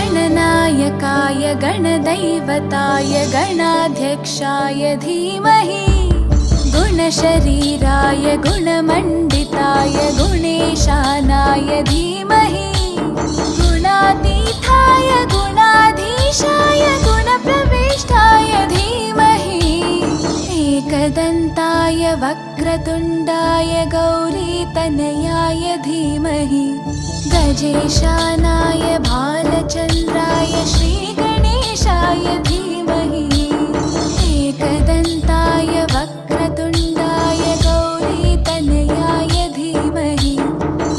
गणनायकाय गणदैवताय गणाध्यक्षाय धीमहि गुणशरीराय गुणमण्डिताय गुणेशानाय धीमहि गुणातीताय गुणाधीशाय गुणप्रविष्टाय धीमहि एकदन्ताय वक्रतुण्डाय गौरीतनयाय धीमहि गजेशानाय भालचन्द्राय श्रीगणेशाय धीमहि एकदन्ताय वक्रतुण्डाय गौरीतनयाय धीमहि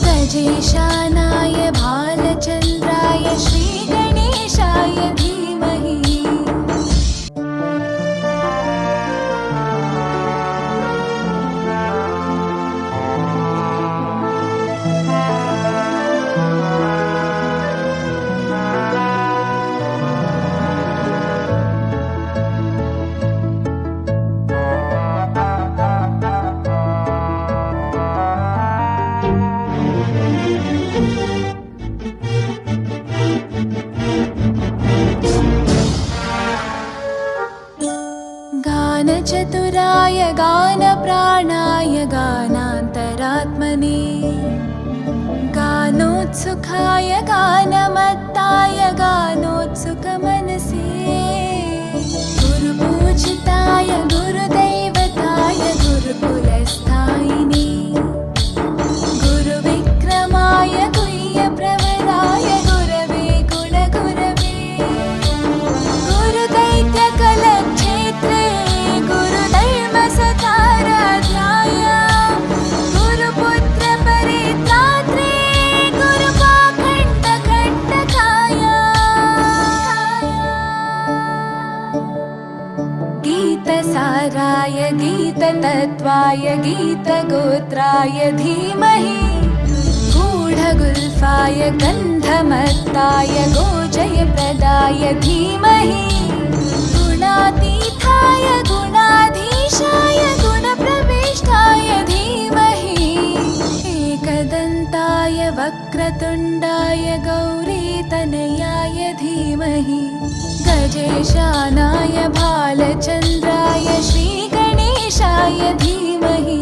गजेशानाय भालचन्द्राय श्रीगणेशाय धीमहि गानचतुराय गानप्राणाय गानान्तरात्मने गानोत्सुकाय गानमत्ताय गानोत्सुकमनसे गुरुपूजिताय गुरुदैवताय गुरुकुलस्थायिने गुरुविक्रमाय गुह्यप्रवराय गुरवे गुणगुरवे गुरुदैत्यकलक्षेत्रे गुरुधर्मसताराध्याय गुरुपुत्रपरित्रात्रे गुरुपाखण्डकण्टकाय गीतसाराय गीततत्त्वाय गीतगोत्राय धीमहि गूढगुल्फाय गन्धमत्ताय गोजयप्रदाय धीमहि गुणातीताय गुणाधीशाय गुणप्रविष्टाय धीमहि एकदन्ताय वक्रतुण्डाय गौरीतनयाय धीमहि गजेशानाय भालचन्द्राय श्रीगणेशाय धीमहि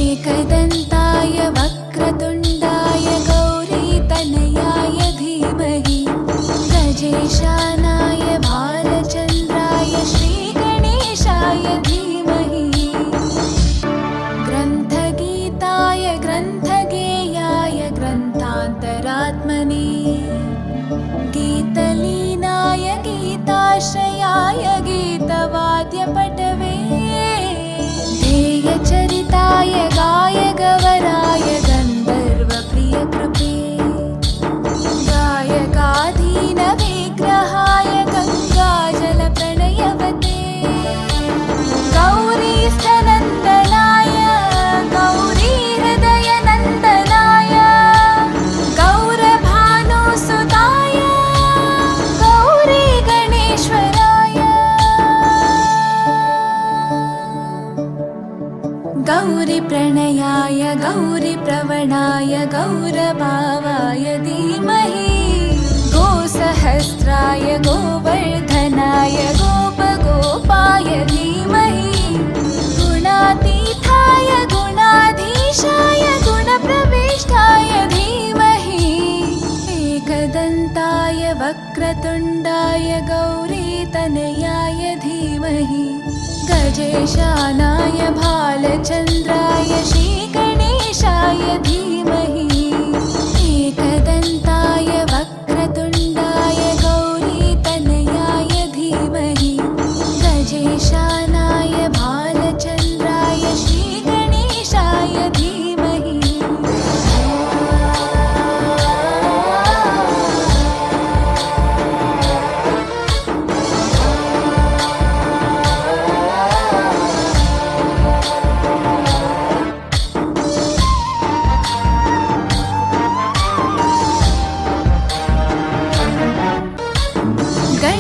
एकदन्ताय वक्रतुण्डाय गौरीतनयाय धीमहि गजेशानाय भालचन्द्राय श्रीगणेशाय धीमहि ग्रन्थगीताय ग्रन्थगेयाय ग्रन्थान्तरात्मने गीतलीनाय गीताश्रयाय गीतवाद्यपटवे ध्येयचरिताय गायगवराय गन्धर्वप्रियकृपे गायकाधीनविग्रहाय गङ्गाजलप्रणयवते गौरीस्थनन्दनाय गौरीहृदयनन्दनाय गौरभानुसुताय गौरीगणेश्वराय गौरीप्रणयाय गौरीप्रवणाय गौरभावाय धीमहि गोसहस्राय गोवर्धनाय गोपगोपाय धीमहि गुणातीताय गुणाधीशाय गुणप्रविष्टाय धीमहि एकदन्ताय वक्रतुण्डाय गौरीतनयाय धीमहि गजेशानाय भालचन्द्राय श्रीगणेशाय धीमहि एकदन्ताय वक्रतुण्डाय गौरीतनयाय धीमहि गजेशानाय भालचन्द्राय श्रीगणेशाय धीमहि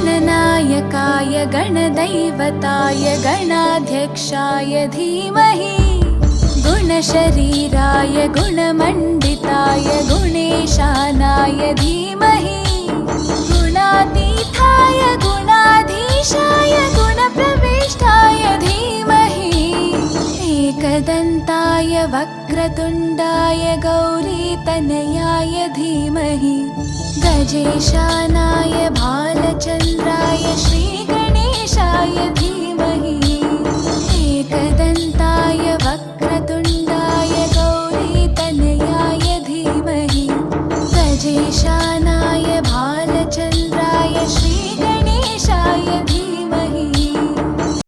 गणनायकाय गणदैवताय गणाध्यक्षाय धीमहि गुणशरीराय गुणमण्डिताय गुणेशानाय धीमहि एकदन्ताय वक्रतुण्डाय गौरीतनयाय धीमहि गजेशानाय भालचन्द्राय